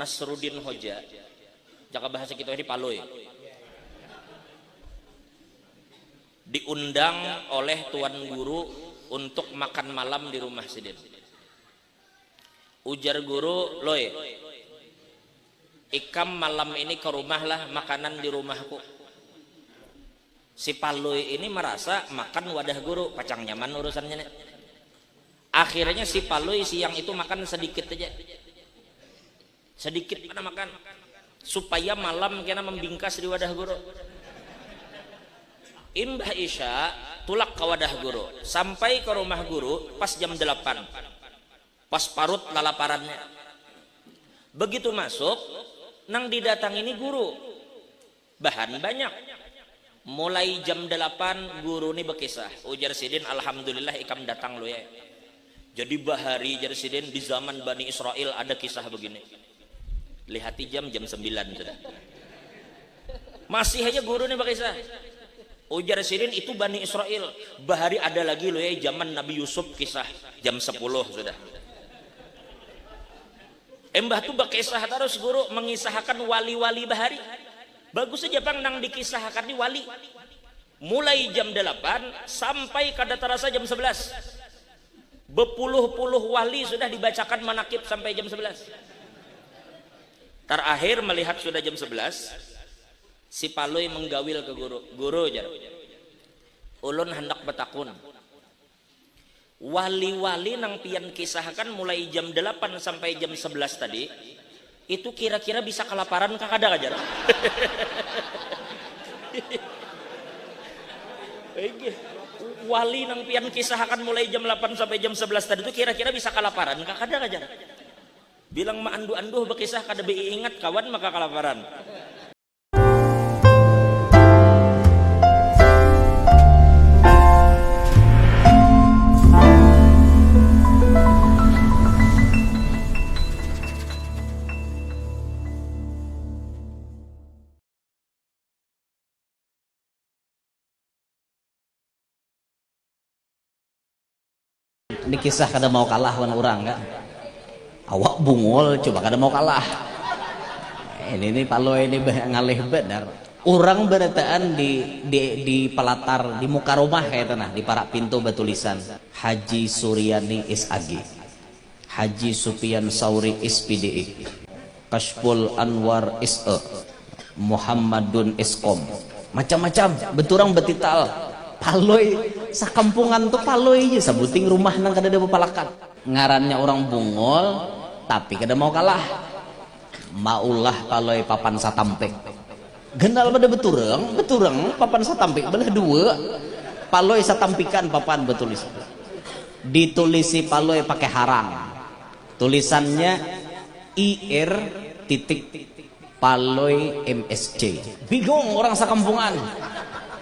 Nasruddin Hoja, jaka bahasa kita ini Paloy, diundang oleh tuan guru untuk makan malam di rumah Sidin. Ujar guru, loy, ikam malam ini ke rumah lah, makanan di rumahku. Si Paloy ini merasa makan wadah guru, pacang nyaman urusannya nih. Akhirnya si Paloy siang itu makan sedikit aja, sedikit mana makan, supaya malam kena membingkas di wadah guru. Imbah Isya tulak ke wadah guru, sampai ke rumah guru pas jam 8, pas parut lalaparannya. Begitu masuk, nang didatang ini guru, bahan banyak. Mulai jam 8 guru ini berkisah. Ujar Sidin, alhamdulillah ikam datang lo ya. Jadi bahari jar Sidin, di zaman Bani Israel ada kisah begini. Lihati jam 9 sudah. Masih aja guru ini berkisah. Ujar Sidin, itu Bani Israel. Bahari ada lagi lo ya, zaman Nabi Yusuf kisah jam 10 sudah. Embah tuh berkisah terus guru mengisahkan wali-wali bahari. Bagus saja bang nang dikisahkan di wali. Mulai jam 8 sampai kada terasa jam 11. Berpuluh-puluh wali sudah dibacakan manakib sampai jam 11. Terakhir melihat sudah jam 11, si Paloy menggawil ke guru. Guru jar, ulun hendak betakun. Wali-wali nang pian kisahkan mulai jam 8 sampai jam 11 tadi, itu kira-kira bisa kelaparan kakada aja. Wali nang pian kisahkan mulai jam 8 sampai jam 11 tadi itu kira-kira bisa kelaparan kakada aja. Bilang ma andu-anduh berkisah kada ingat kawan maka kelaparan. Ini kisah kada mau kalah wan orang kan. Awak bungul coba kada mau kalah. Ini Paloy ini ngalih benar. Orang berataan di pelatar di muka rumah kayak tanah di parak pintu bertulisan Haji Suryani SAG, Haji Supian Sauri SPDI, Kashful Anwar SE, Muhammadun Eskom, macam-macam beturang betital. Paloy sakampungan tuh Paloy aja sabuting rumah nang kada ada bepalakan. Ngarannya orang bungol tapi kada mau kalah. Maulah Paloy papan satampek. Gendal pada beturang papan satampek belah dua. Paloy satampikan papan betulis. Ditulisi Paloy pakai harang. Tulisannya IR titik Paloy MSC. Bingung orang sakampungan.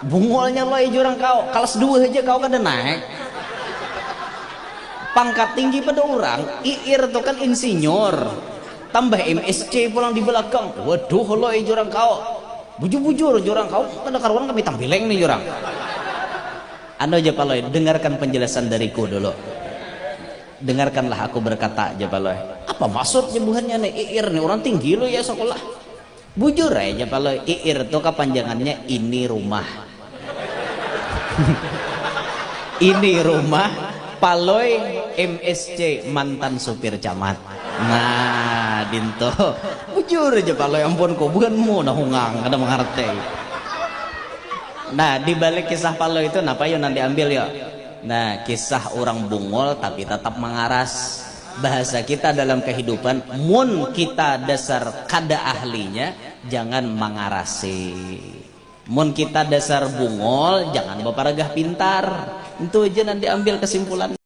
Bungolnya lo jurang kau kelas 2 aja kau kada naik pangkat tinggi pada orang. IR itu kan insinyur tambah MSC pulang di belakang. Waduh lo jurang kau bujur-bujur jurang kau kada karuan kami tampileng nih jurang. Anu aja Paloy, dengarkan penjelasan dariku dulu. Dengarkanlah aku berkata aja Paloy. Apa maksud nyebuhannya nih IR nih orang tinggi lo ya sekolah. Bujur aja Paloy, IR itu kepanjangannya ini rumah. Ini rumah Paloy MSC mantan supir camat. Nah dinto bujur aja Paloy, ampun kok bukanmu nah hungang kada mengerti. Nah dibalik kisah Paloy itu napa yuk nanti ambil yuk. Nah kisah orang bungol tapi tetap mengaras. Bahasa kita dalam kehidupan mun kita dasar kada ahlinya jangan mengarasi. Mun kita dasar bungol jangan baparagah pintar. Itu aja nanti ambil kesimpulan.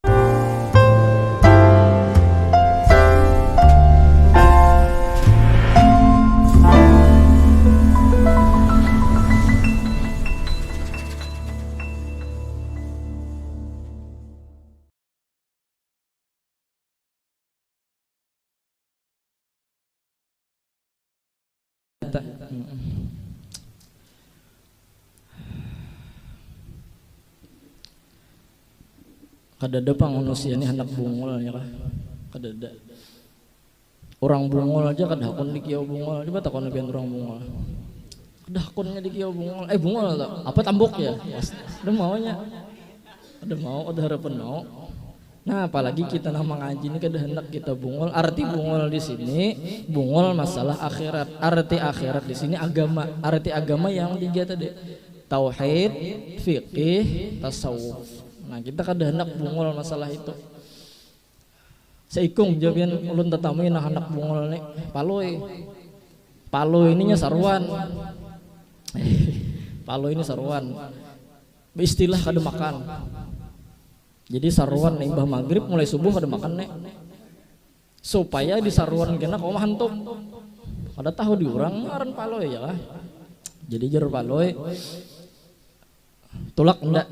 Kadada pang manusia ini hendak bungul ya lah. Kadada. orang bungol aja kadakon di kieu bungol, coba takon pian orang bungol. Kadakonnya di kieu bungol, bungol tak? Apa tambok ya? Ada maunya. Ada mau, ada harapan mau. Nah, apalagi kita nama ngaji ini kada hendak kita bungol. Arti bungol di sini, bungol masalah akhirat. Arti akhirat di sini agama. Arti agama yang tiga tadi. Tauhid, fiqih, tasawuf. Nah, kita kada hendak bungol masalah itu. Seikung jabian ulun tetamuin nah anak bungol nih. Paloy ininya sarwan. Paloy ini sarwan. Istilah kada makan. Jadi sarwan imbah maghrib mulai subuh kada makan nek. Supaya di sarwan kena kau hantuk. Kada tahu diurang ngaran paloy ya lah. Jadi jar paloy tulak enggak.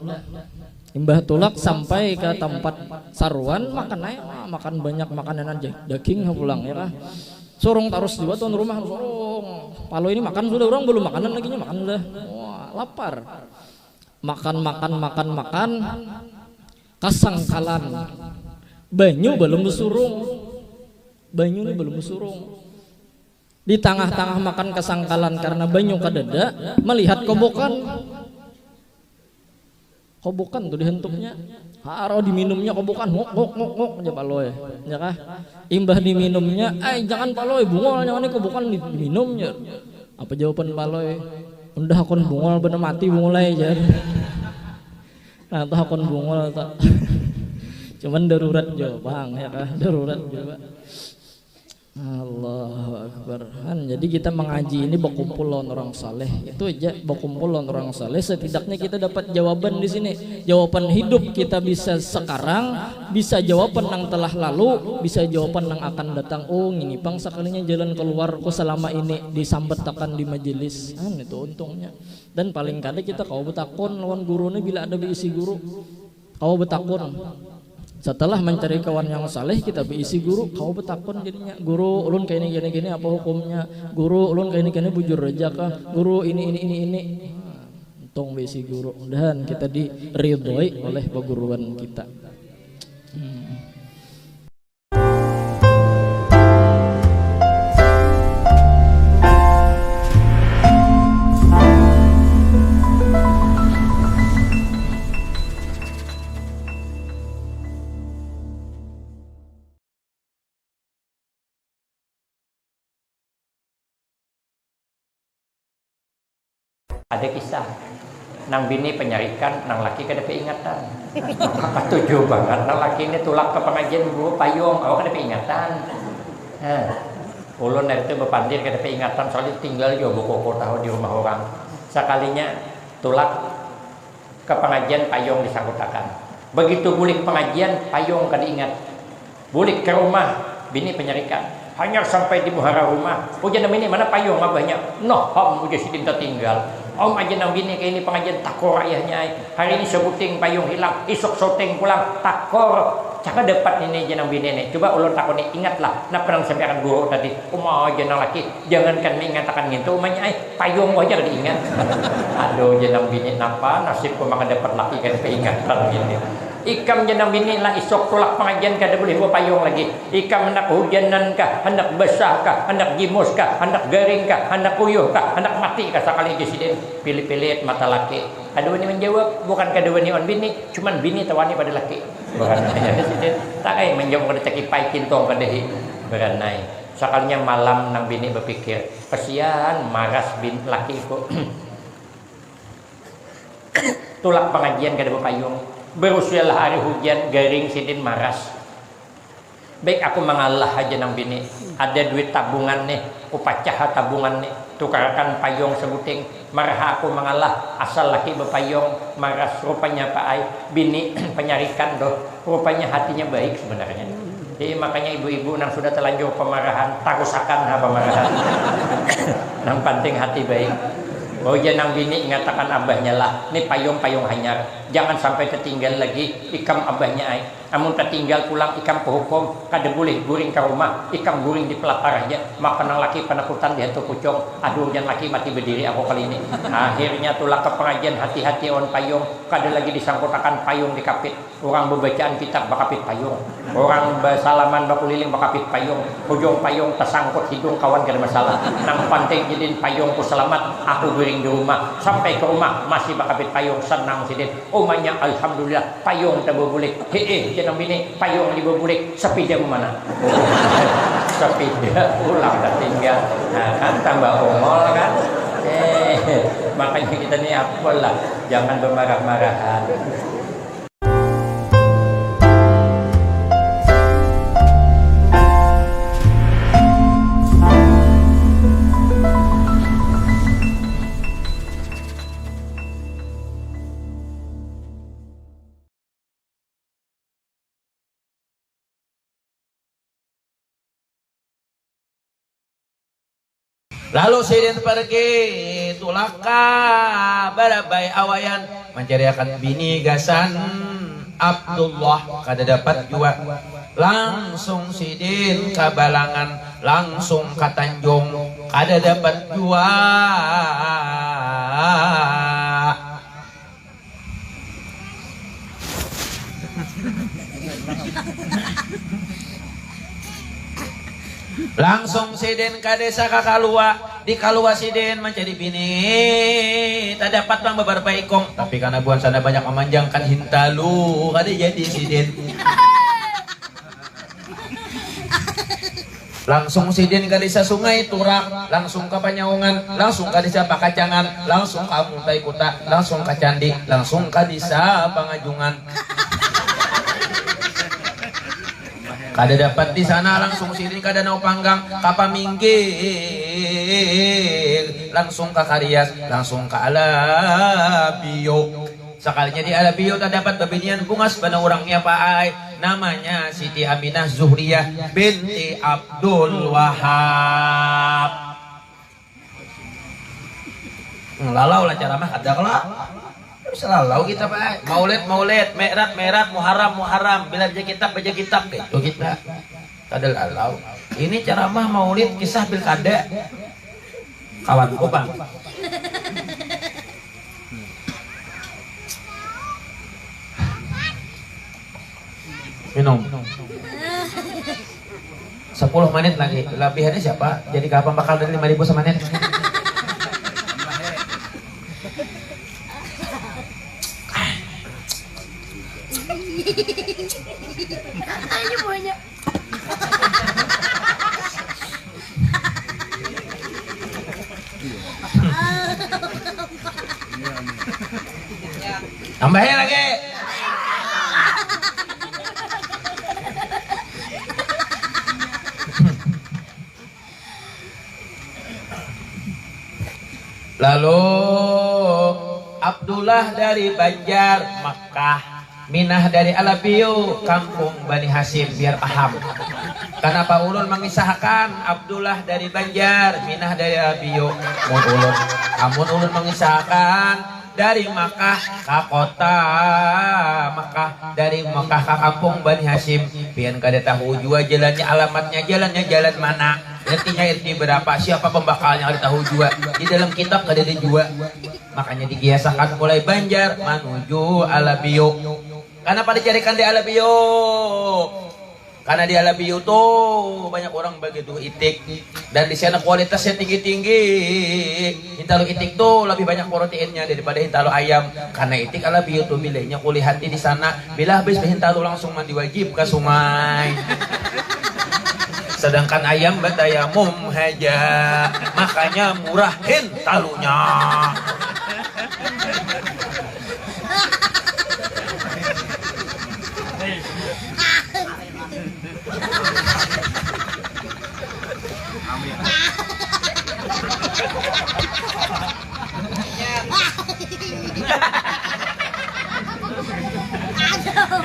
Imbah tulak sampai ke tempat sarwan makan aja, makan banyak makanan daging pulang ya lah. Sorong terus juga tuan rumah sorong. Paloy ini makan sudah orang belum makanan lagi makan sudah. Wah, lapar. Makan. Kasangkalan banyu belum besurung, banyu ini belum besurung. Di tengah-tengah makan kasangkalan karena banyu kadada melihat kobokan tuh dihentuknya haro diminumnya kobokan ngok aja paloy ya kah imbah diminumnya jangan paloy bungol jangan ini kobokan diminumnya apa jawaban paloy udah akon bungol bener mati bungolnya aja. Nah, tuh akun bungol tak. Cuman darurat jo, Bang, ya kah? Darurat juga. Allahu Akbar. Jadi kita mengaji ini berkumpul lawan orang saleh. Itu aja berkumpul lawan orang saleh. Setidaknya kita dapat jawaban di sini. Jawaban hidup kita bisa sekarang, bisa jawaban yang telah lalu, bisa jawaban yang akan datang. Oh, ini bang sekalinya jalan keluarku selama ini disambetakan di majelis. Itu untungnya. Dan paling kadang kita kau betakon lawan guru ini bila ada isi guru. Kau betakon. Setelah mencari kawan yang saleh kita berisi guru, kau betakon jadinya guru ulun kayak gini apa hukumnya, guru ulun kayak ini bujur aja kah, guru ini. Untung berisi guru dan kita diridhoi oleh perguruan kita. Ada kisah nang bini penyarikan nang laki kada peingatan. Ketujuh banget nang laki ini tulak ke pengajian bawa payung awak kada peingatan. Ulun dari itu bepandir kada peingatan soalnya tinggal juga buku tahu di rumah orang. Sekalinya tulak ke pengajian payung disangkutakan. Begitu bulik pengajian payung kada ingat. Bulik ke rumah bini penyarikan. Hanya sampai di muhara rumah. Ujian ini mana payung banyak. Ujian sidin tertinggal. Om aja nang bini kayak ini pengajian takor ayahnya. Hari ini sebuting payung hilang, esok syuting pulang takor. Cakap dapat ini aja nang bini nih. Coba ulun takon nih, ingatlah. Nak pernah sampaikan guru tadi. Aja nang laki, jangankan mengatakan gitu. Umanya payung aja kada diingat. Aduh, aja nang bini napa nasibku maka dapat laki kan peingatan ini. Ikam jenang bini lah isok tolak pengajian kada boleh bawa payung lagi. Ikam hendak hujanan kah, hendak basah kah, hendak gimus kah, hendak garing kah, hendak uyuh kah, hendak mati kah sekali presiden pilih-pilih mata laki. Aduh ini menjawab bukan kada wani on bini, cuman bini tawani pada laki. Bukan presiden tak menjawab kada cakipai kintong kada hi beranai. Sekalinya malam nang bini berpikir, kesian maras bin lakiku. Tolak pengajian kada bawa payung. Berusialah hari hujan garing sidin maras. Baik aku mengalah aja nang bini. Ada duit tabungan nih, upacah tabungan nih, tukarkan payung sebuting. Marah aku mengalah asal laki berpayung maras rupanya Pak Ai bini penyarikan doh. Rupanya hatinya baik sebenarnya. Jadi makanya ibu-ibu nang sudah terlanjur pemarahan tarusakan pemarahan. Nang penting hati baik. Oh jangan bini ngatakan abahnya lah, ini payung-payung hanyar, jangan sampai tertinggal lagi ikam abahnya ai. Amun tertinggal pulang ikam kehukum kada boleh guring ke rumah, ikam guring di pelapar aja. Maka nang laki penakutan di hantu pucung, aduh jangan laki mati berdiri aku kali ini. Akhirnya tulak ke pengajian, hati-hati on payung, kada lagi disangkutakan payung dikapit. Orang berbacaan kitab bakapit payung, orang bersalaman bakuliling bakapit payung, ujung payung tersangkut hidung kawan kada masalah. Nang pantai jadin payungku selamat, aku guring di rumah. Sampai ke rumah masih bakapit payung, senang sidin. Umanya alhamdulillah payung tak berbulik. Jangan bini payung di berbulik, sepi dia mana? Sepi dia pulang dah tinggal. Nah, kan tambah ongol kan? Makanya kita ni apalah, jangan bermarah-marahan. Lalu sidin pergi tulaka barabai awayan mencariakan bini gasan Abdullah kada dapat jua. Langsung sidin kabalangan, langsung ka Tanjung kada dapat jua. Langsung sidin ka desa ka Kalua, di Kalua sidin mencari bini tak dapat bang beberapa tapi karena buan sana banyak memanjangkan hintalu kada jadi sidin. Langsung sidin ka desa Sungai Turak, langsung ke Panyaungan, langsung ke desa Pakacangan, langsung ke Muntai Kuta, langsung ke Candi, langsung ke desa Pangajungan. Kada dapat di sana langsung sidin ka Danau Panggang, ka Paminggil, langsung ke Karias, langsung ke Alabio. Sekalinya di Alabio tak dapat babinian bungas pada orangnya paai, namanya Siti Aminah Zuhriyah binti Abdul Wahab. Lalau lah cara mah ada kelak. Selalu kita pak maulid merat muharam bila baca kitab itu kita kadal alau ini ceramah maulid kisah pilkada kawan bang minum 10 menit lagi lebihannya siapa jadi kapan bakal dari 5.000 semenit. Katanya banyak. Tambahin lagi. Lalu Abdullah dari Banjar Makkah, Minah dari Alabio kampung Bani Hasim biar paham. Kenapa ulun mengisahkan Abdullah dari Banjar, Minah dari Alabio? Amun ulun mengisahkan dari Makkah ke kota Makkah, dari Makkah ke kampung Bani Hasim. Pian kada tahu jua jalannya, alamatnya jalannya jalan mana? Artinya RT berapa? Siapa pembakalnya ada tahu jua. Di dalam kitab kada ada jua. Makanya dikiasakan mulai Banjar menuju Alabio. Kenapa dicarikan di Alabio? Karena di Alabio tuh banyak orang begitu itik dan di sana kualitasnya tinggi-tinggi. Hintalo itik tuh lebih banyak proteinnya daripada hintalo ayam. Karena itik Alabio tuh milihnya kulit hati di sana. Bila habis hintalo langsung mandi wajib ke sungai. Sedangkan ayam batayamum aja, makanya murah hintalonya.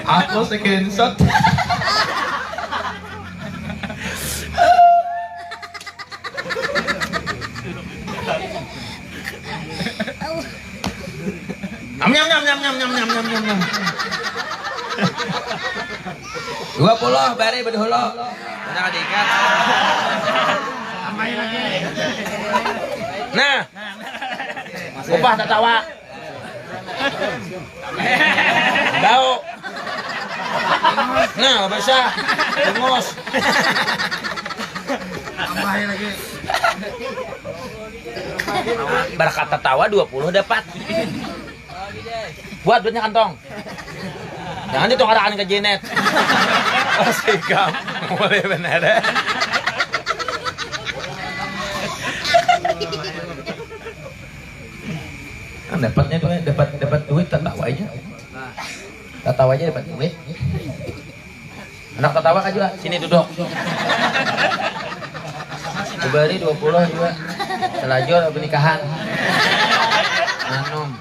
Aku screenshot. Nyam nyam nyam nyam nyam nyam nyam nyam nyam. 20 bari bedholo. Benar diikat. Nah. Upah tatawa. Bau. Nah, bisa. Tengos. Tambahin lagi. Berkat tertawa 20 dapat. Buat duitnya kantong. Jangan ditongkarakan ke Jenet. Pasti kamu boleh benar. Dapatnya tuh dapat duit tertawa aja. Tertawa aja dapat duit. Anak tertawa kan juga sini duduk. Kubari 20 juga. Selajur pernikahan. Nanom.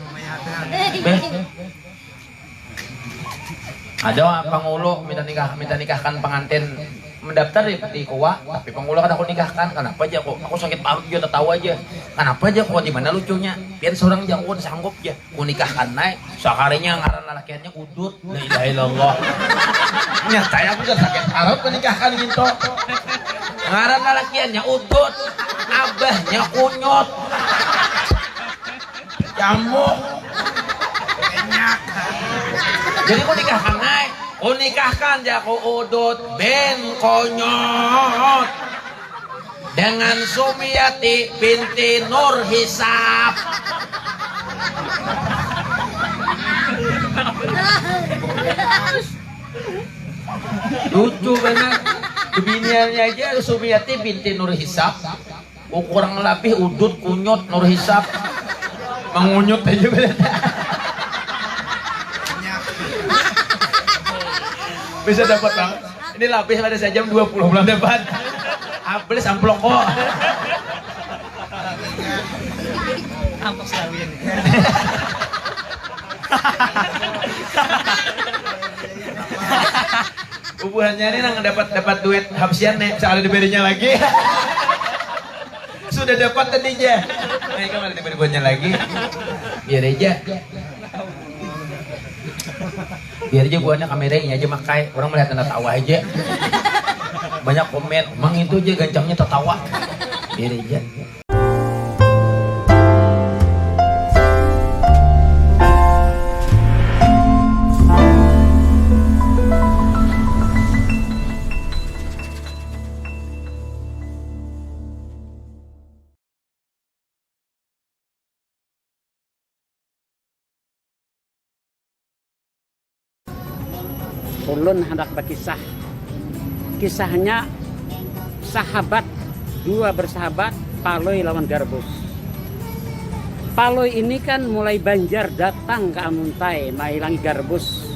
Ada pengulu minta nikahkan pengantin mendaftar di Kuwa, tapi pengulu kan aku nikahkan. Kenapa aja kok aku sakit parut juga tertawa aja. Kenapa aja kok di mana lucunya? Biar seorang jangkun sanggup ya. Ku nikahkan naik, sakarinya ngaran lalakiannya udut. La ilaha illallah. Nyata saya aku udah sakit parut menikahkan gitu. Ngaran lalakiannya udut, abahnya kunyot. Jamuk. Jadi ku nikahkan naik, ku nikahkan ya ku udut ben konyot dengan Sumiati binti Nur Hisab. Lucu banget. Biniannya aja Sumiati binti Nur Hisab. Kurang lebih udut kunyot Nur Hisab. Mengunyut aja beda. Bisa dapat bang. Ini lapis ada saya jam 20 belum dapat. Habis amplok kok. Amplok sawin. Ubuhannya ini nang dapat duit habsian nih, bisa ada diberinya lagi. Sudah dapat tadinya. Nah, kamu ada diberinya lagi. Biar aja. Biar aja buahnya kameranya aja makai, orang melihat anda tawa aja. Banyak komen, emang itu aja gancangnya tertawa. Biar aja. Ulun hendak berkisah. Kisahnya sahabat, dua bersahabat, Paloi lawan Garbus. Paloi ini kan mulai Banjar datang ke Amuntai, mailangi Garbus.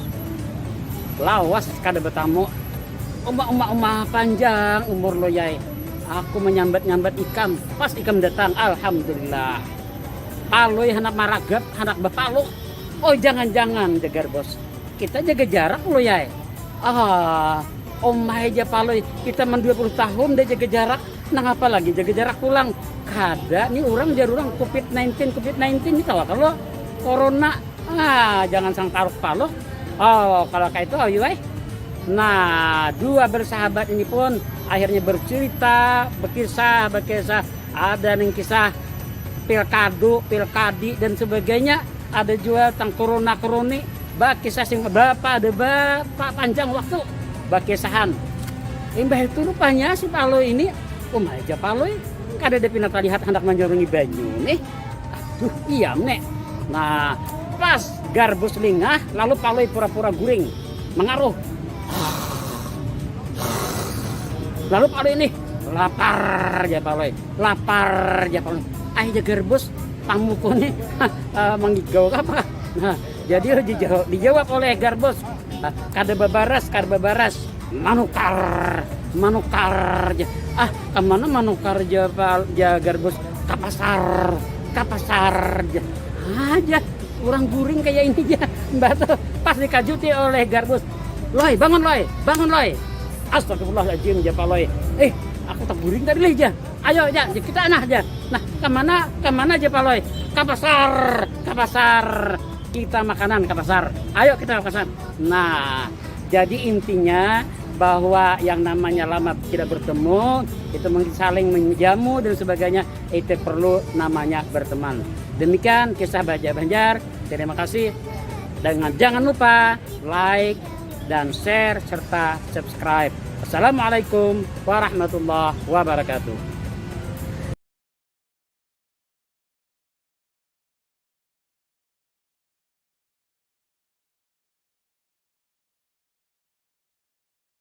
Lawas kada bertamu. Umah panjang umur lo yai. Aku menyambat ikam, pas ikam datang, alhamdulillah. Paloi hendak maragap, hendak bepaluk. Oh jangan Garbus. Kita jaga jarak lo yai. Omah aja Paloi, kita 20 tahun dia jaga jarak. Nah apa lagi jaga jarak pulang. Kada nih orang jarurang COVID-19 ini tahu kalau corona. Jangan sang taruh Palo. Oh kalau kayak itu ayo Nah dua bersahabat ini pun akhirnya bercerita, berkisah. Ada nih kisah pilkadi dan sebagainya. Ada juga tentang corona. Kisah sing bapak ada bapak panjang waktu bakisahan. Imbah itu rupanya si Paloi ini aja Paloi kada ada pinata lihat hendak menjurungi banyu nih. Aduh iya nek. Nah pas Garbus lingah lalu Paloi pura-pura guring mengaruh. Lalu Paloi ini lapar aja Paloi. Aja Garbus tamu kone menggigau apa? Nah, jadi dijawab oleh Garbus. Kada babaras, manukar. Kemana manukar ja Garbus? Kapasar. Aja, orang guring kayak ini aja. Mbak pas dikajuti oleh Garbus. Loi, bangun loi. Astagfirullahaladzim ja Paloi. Aku tak guring tadi leh ja. Ayo ja, kita aja. Nah, kemana aja Paloi? Kapasar. kita makanan ke pasar. Ayo kita ke pasar. Nah, jadi intinya bahwa yang namanya lama tidak bertemu itu mungkin saling menjamu dan sebagainya, itu perlu namanya berteman. Demikian kisah Baja Banjar. Terima kasih. Dan jangan lupa like dan share serta subscribe. Assalamualaikum warahmatullahi wabarakatuh.